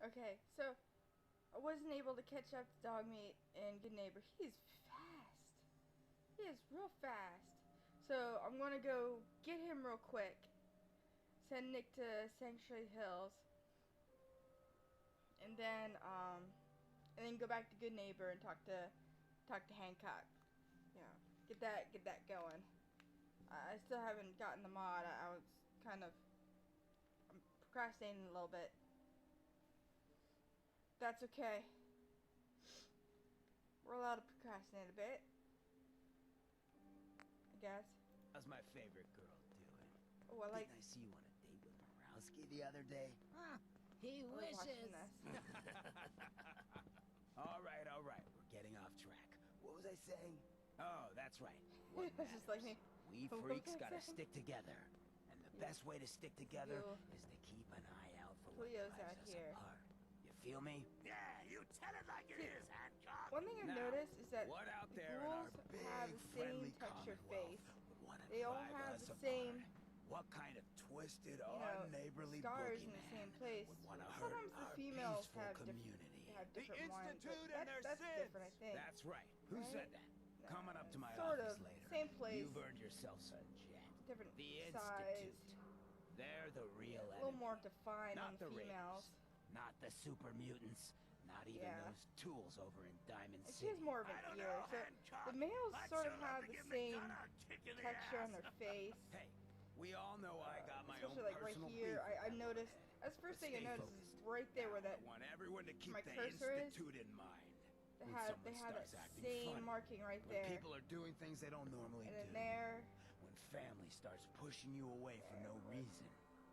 Okay, so I wasn't able to catch up to Dog Meat and Good Neighbor. He's fast. He is real fast. So I'm gonna go get him real quick. Send Nick to Sanctuary Hills. And then go back to Good Neighbor and talk to Hancock. Yeah, get that going. I still haven't gotten the mod. I'm procrastinating a little bit. That's okay. We're allowed to procrastinate a bit, I guess. How's my favorite girl doing? Oh, I like. Didn't I see you on a date with Morowski the other day? Huh, he Watching wishes. this. All right, we're getting off track. What was I saying? Oh, that's right. What It's just like matters? me. We What was freaks I gotta saying? stick together. And the best way to stick together Cleo. is to keep an eye out for what Cleo's drives out us here. apart. You feel me? Yeah, you tell it like it is, Hancock. One thing I've Now, noticed is that what out the there in our ghouls big have the friendly same texture Commonwealth face. would wanna They all drive have us the apart? same, What kind of twisted, you know, unneighborly scars in the boogeyman same place. would want to hurt Sometimes the our females peaceful have community? different ones. Institute But and their that's sins. different, I think. That's right. Who Right? said that? No, Coming up to my sort office of. later. Same place. You've earned yourself some jet. Different The size. Institute. They're the real A enemy. little more defined Not on the the females. Raiders. Not the super mutants. Not even Yeah. those tools over in Diamond And she City. has more of I an don't ear. know, So Hancock. the males I'd sort sure of love have to the give same McDonough a kick in the texture on ass. their face. Hey, we all know I got my own Especially like right personal here, beef with I that noticed. woman. That's the first But thing I stay noticed is focused. right there where Now, I that want everyone to keep my the cursor is. Institute in mind. they When have someone that starts acting same funny, marking right when there. people are doing things they don't normally And do. then there. When family starts pushing you away for no reason.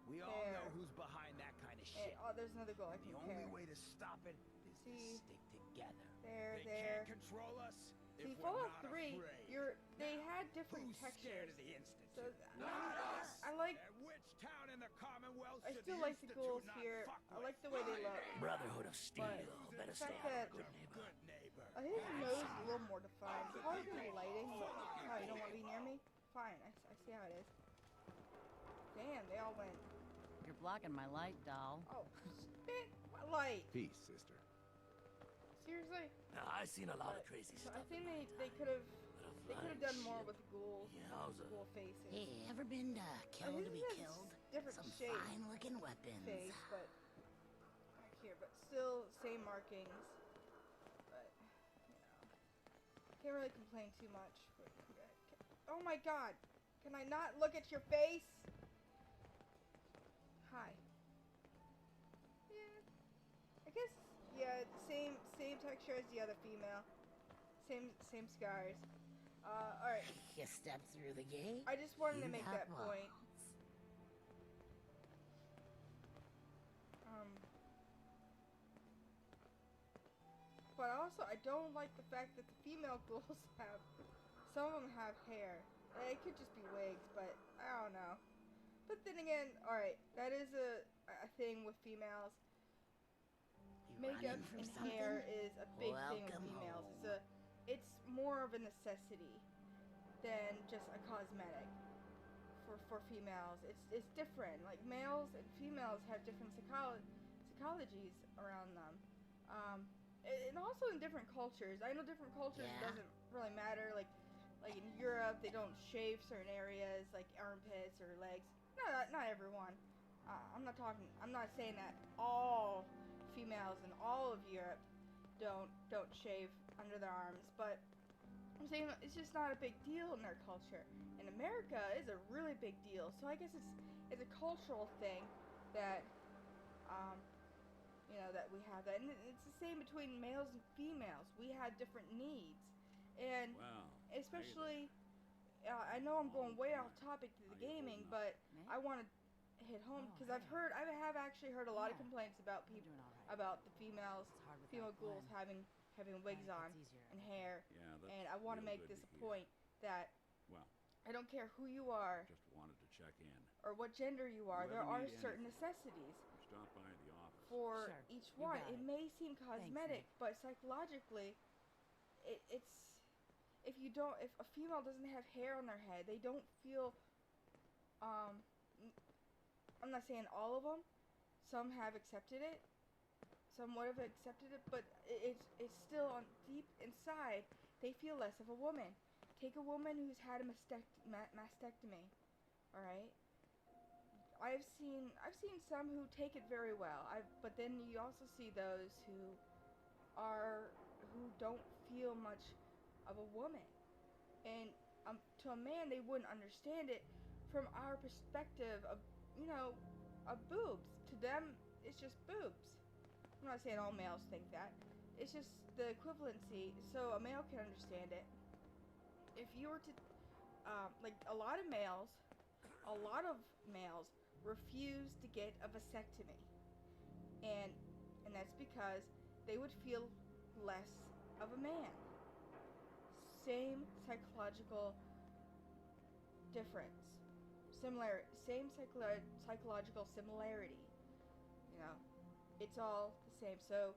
We all There. know who's behind that kind of shit. And, oh, there's another goal I And the compare. only way to stop it is to See? stick together. There, They there. can't control us See, if we're Fallout not 3, afraid. they had different Who's scared textures. of the Institute? So Not us. I like. And which town in the Commonwealth I should still the like the Institute ghouls not here. fuck I with? like the way they look. Brotherhood of Steel. But Better the stay fact out that of good neighbor. Good neighbor. his nose is a little more defined. Probably lighting. Oh, you don't want to be near me? Fine, I see how it is. Damn, they all went. You're blocking my light, doll. Oh, spit my light. Peace, sister. Seriously? Now, I've seen a lot of But- crazy so stuff. I think in my they time. could have But a done flying more ship. with the ghouls. Yowza. Ghoul faces. Hey, ever been killed to be this is killed? different Some shape fine-looking weapons. Face, but back here, but still same markings. But you know, can't really complain too much. But, oh my God! Can I not look at your face? Hi. Yeah. I guess yeah, same texture as the other female. Same scars. Alright. You step through the gate. I just wanted to you make got that point. walls. But also, I don't like the fact that the female ghouls have, some of them have hair. It could just be wigs, but I don't know. But then again, alright, that is a thing with females. You Makeup running from and something? hair is a big thing with Welcome females. home. It's more of a necessity than just a cosmetic for females. It's different. Like males and females have different psychologies around them. And also in different cultures. I know different cultures Yeah. doesn't really matter. Like in Europe, they don't shave certain areas like armpits or legs. Not everyone. I'm not saying that all females in all of Europe don't shave under their arms, but I'm saying it's just not a big deal in their culture. In America, it's a really big deal. So I guess it's a cultural thing that you know, that we have that, and it's the same between males and females. We have different needs, and Wow. especially, I know I'm going way off topic to the How you gaming, holding but Me? I want to hit home Oh, because hey. I have actually heard a lot of Yeah. complaints about I'm people doing all right. about the females, It's hard without female ghouls Glenn. having wigs Right, on it's easier. and hair, Yeah, that's and I want to real make good this to a hear. point that Well, I don't care who you are just wanted to check in. or what gender you are. You There ever are need certain anything? necessities Stop by the office. for Sure, each you one. got It it. may seem cosmetic, Nick. but psychologically, it's if a female doesn't have hair on their head, they don't feel. I'm not saying all of them. Some have accepted it, somewhat have accepted it, but it's still on deep inside. They feel less of a woman. Take a woman who's had a mastectomy, all right. I've seen some who take it very well. But then you also see those who don't feel much of a woman, and to a man they wouldn't understand it from our perspective of of boobs. To them, it's just boobs. I'm not saying all males think that. It's just the equivalency, so a male can understand it. If you were to, like a lot of males refuse to get a vasectomy, and that's because they would feel less of a man. Same psychological difference, same psychological similarity. It's all the same. So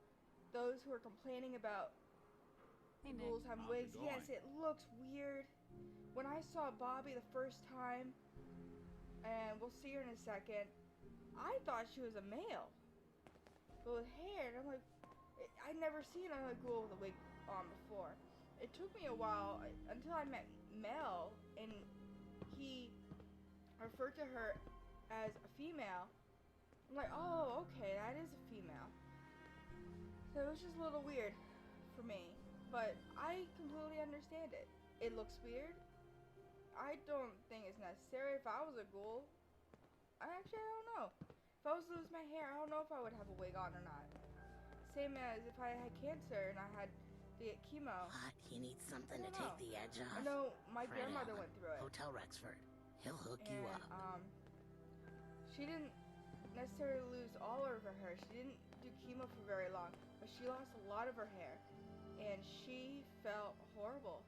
those who are complaining about ghouls having wigs, yes, it looks weird. When I saw Bobby the first time, and we'll see her in a second, I thought she was a male, but with hair. And I'm like, I'd never seen a ghoul with a wig on before. It took me a while until I met Mel, and he referred to her as a female. I'm like, oh, okay, that is a female. So it was just a little weird for me, but I completely understand it. It looks weird. I don't think it's necessary. If I was a ghoul, I don't know. If I was to lose my hair, I don't know if I would have a wig on or not. Same as if I had cancer and I had to get chemo. What? He needs something to take the edge off? I know my Fred grandmother Allen, went through it. Hotel Rexford. He'll hook you up. She didn't necessarily lose all of her hair. She didn't do chemo for very long, but she lost a lot of her hair, and she felt horrible.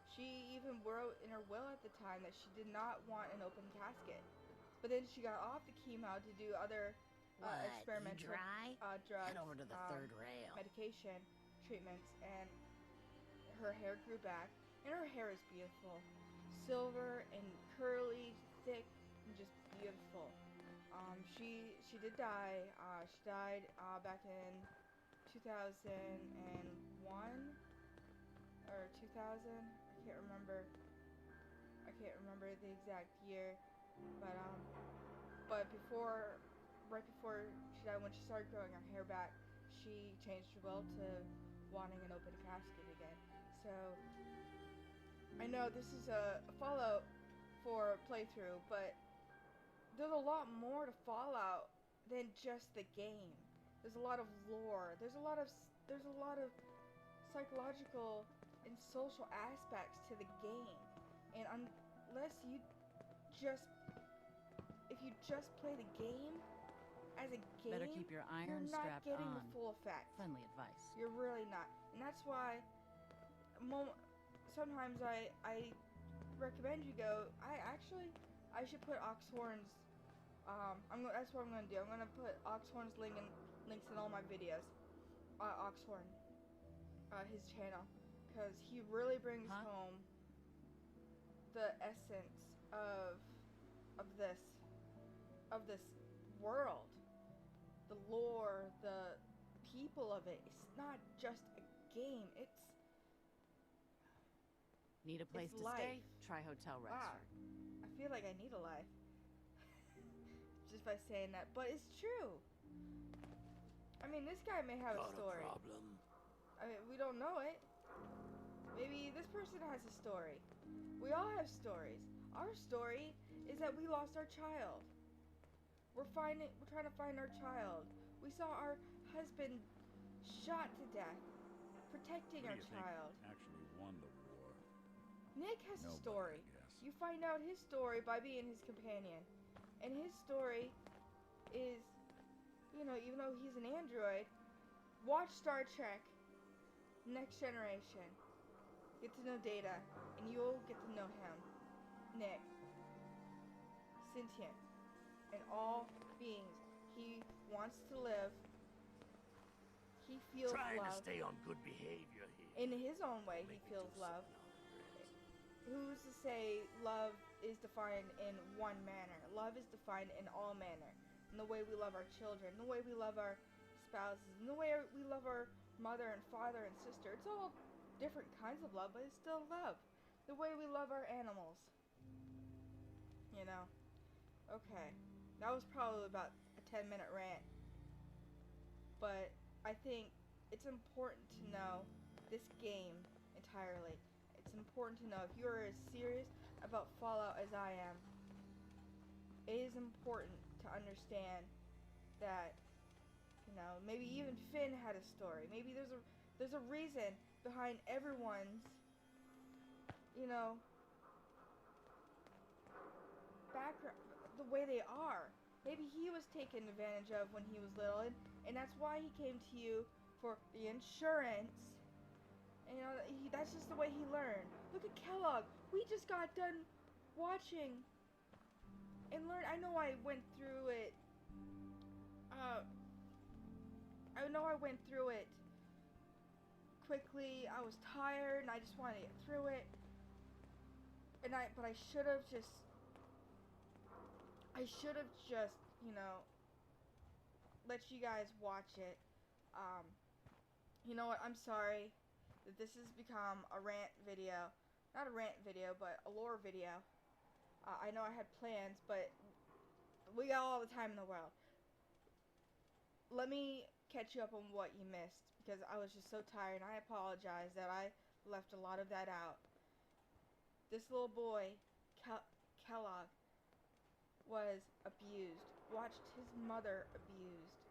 She even wrote in her will at the time that she did not want an open casket. But then she got off the chemo to do other experimental drugs, Head over to the third rail. medication, treatments, and her hair grew back. And her hair is beautiful. Silver and curly, thick, and just beautiful. She did die. She died back in 2001 or 2000. I can't remember the exact year, but right before she died, when she started growing her hair back, she changed her will to wanting an open casket again. So I know this is a Fallout 4 playthrough, but there's a lot more to Fallout than just the game. There's a lot of lore. There's a lot of psychological and social aspects to the game. And if you just play the game as a game, better keep your iron you're not strapped getting on. the full effect. Friendly advice. You're really not. And that's why sometimes I recommend you go. I should put Oxhorn's. That's what I'm gonna do. I'm gonna put Oxhorn's links in all my videos. Oxhorn, his channel, because he really brings home the essence of this world, the lore, the people of it. It's not just a game. Need a place to stay? Try Hotel Rexford. I feel like I need a life. Just by saying that, but it's true. I mean, this guy may have a story. Got a problem? I mean, we don't know it. Maybe this person has a story. We all have stories. Our story is that we lost our child. We're trying to find our child. We saw our husband shot to death, protecting our child. Actually won the war. Nick has a Nobody, story. I guess. You find out his story by being his companion. And his story is, even though he's an android, watch Star Trek Next Generation. Get to know Data, and you'll get to know him. Nick. Sentient. And all beings. He wants to live. He feels Trying love. to stay on good behavior here. In his own way, he Make me feels do love. something. Who's to say love is defined in one manner? Love is defined in all manner. In the way we love our children, the way we love our spouses, and the way we love our mother and father and sister. It's all different kinds of love, but it's still love. The way we love our animals. You know? Okay. That was probably about a 10-minute rant. But I think it's important to know this game entirely. It's important to know if you are as serious about Fallout as I am. It is important to understand that, you know, maybe even Finn had a story. Maybe there's a reason behind everyone's, you know, background, the way they are. Maybe he was taken advantage of when he was little, and that's why he came to you for the insurance. And, you know, that's just the way he learned. Look at Kellogg. We just got done watching and learned. I know I went through it. Quickly. I was tired, and I just wanted to get through it. But I should have just, you know, let you guys watch it. You know what? I'm sorry that this has become a rant video. Not a rant video, but a lore video. I know I had plans, but we got all the time in the world. Let me catch you up on what you missed, because I was just so tired, and I apologize that I left a lot of that out. This little boy, Kellogg, was abused, watched his mother abused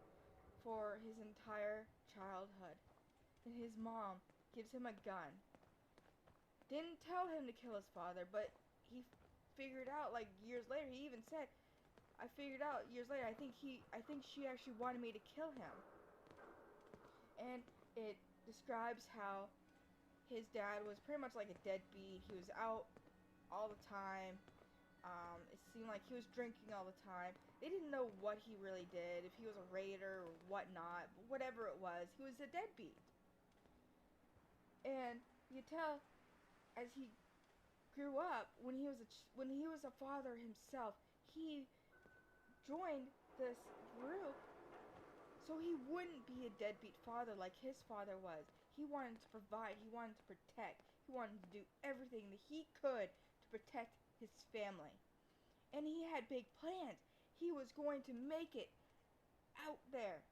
for his entire childhood. And his mom gives him a gun. Didn't tell him to kill his father, but he figured out, like, years later, he even said, I figured out years later, I think she actually wanted me to kill him. And it describes how his dad was pretty much like a deadbeat. He was out all the time. It seemed like he was drinking all the time. They didn't know what he really did, if he was a raider or whatnot, but whatever it was, he was a deadbeat. And you tell, as he grew up, when he was a father himself, he joined this group so he wouldn't be a deadbeat father like his father was. He wanted to provide, he wanted to protect, he wanted to do everything that he could to protect his family. And he had big plans. He was going to make it out there.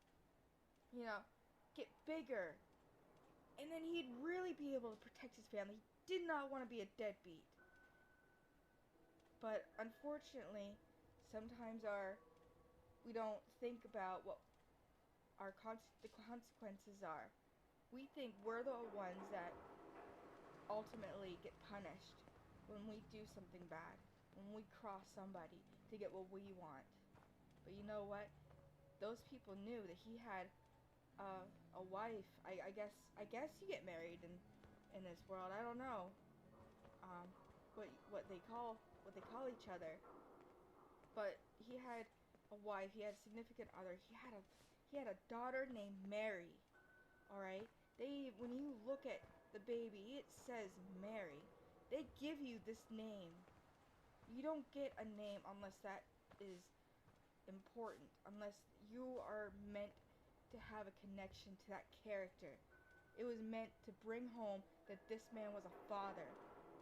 You know, get bigger. And then he'd really be able to protect his family. He did not want to be a deadbeat. But unfortunately, sometimes we don't think about what the consequences are. We think we're the ones that ultimately get punished when we do something bad, when we cross somebody to get what we want. But you know what? Those people knew that he had a wife. I guess you get married in this world. I don't know. What they call each other. But he had a wife. He had a significant other. He had a daughter named Mary. All right. When you look at the baby, it says Mary. They give you this name. You don't get a name unless that is important, unless you are meant to have a connection to that character. It was meant to bring home that this man was a father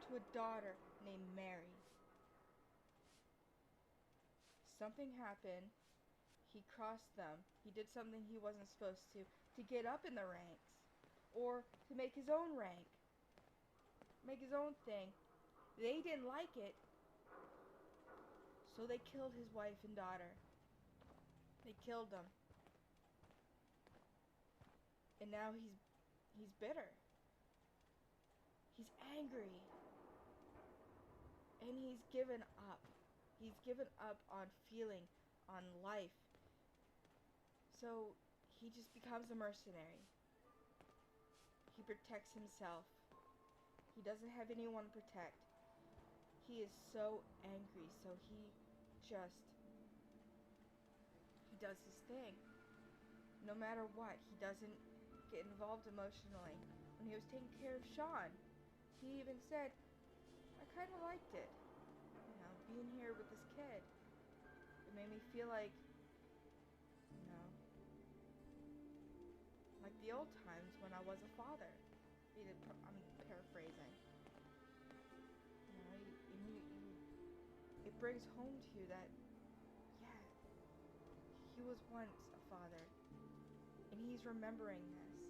to a daughter named Mary. Something happened. He crossed them. He did something he wasn't supposed to get up in the ranks, or to make his own rank, make his own thing. They didn't like it, so they killed his wife and daughter. They killed them. And now he's bitter. He's angry. And he's given up. He's given up on feeling, on life. So he just becomes a mercenary. He protects himself. He doesn't have anyone to protect. He is so angry, so he does his thing. No matter what, he doesn't get involved emotionally. When he was taking care of Sean, he even said, I kind of liked it. You know, being here with this kid. It made me feel like, you know, the old times when I was a father. I'm paraphrasing. You know, it brings home to you that, yeah, he was once a father, and he's remembering this.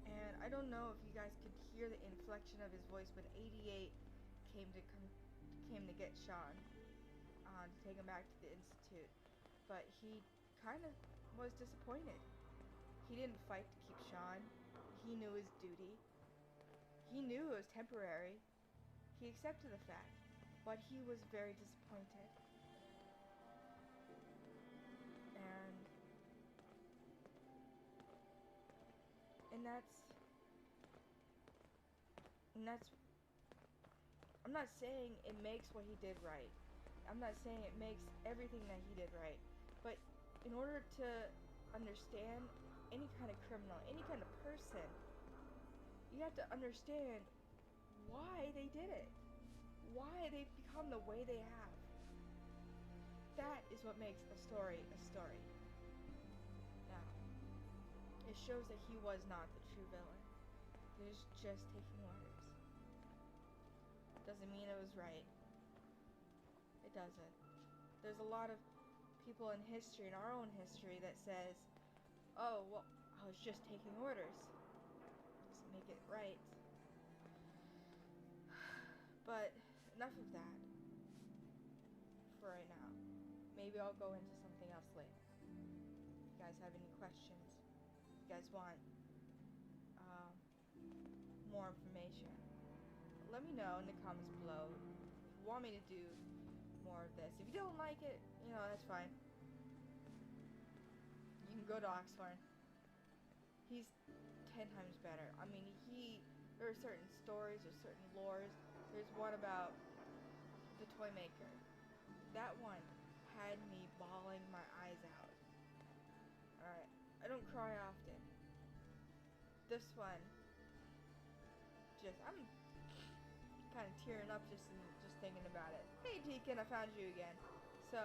And I don't know if you guys could hear the inflection of his voice when 88 came to get Sean, to take him back to the Institute. But he kind of was disappointed. He didn't fight to keep Sean. He knew his duty. He knew it was temporary. He accepted the fact, but he was very disappointed. And that's I'm not saying it makes what he did right. I'm not saying it makes everything that he did right. But in order to understand any kind of criminal, any kind of person, you have to understand why they did it. Why they've become the way they have. That is what makes a story a story. Now, it shows that he was not the true villain. He was just taking orders. Doesn't mean it was right. It doesn't. There's a lot of people in history, in our own history, that says, oh, well, I was just taking orders. Doesn't make it right. But enough of that for right now. Maybe I'll go into something else later. If you guys have any questions, if you guys want more information, let me know in the comments below. If you want me to do more of this. If you don't like it, that's fine. You can go to Oxhorn. He's 10 times better. I mean, there are certain stories, there's certain lores. There's one about the toy maker. That one had me bawling my eyes out. Alright, I don't cry often. This one, I'm kind of tearing up just thinking about it. Hey Deacon, I found you again. So,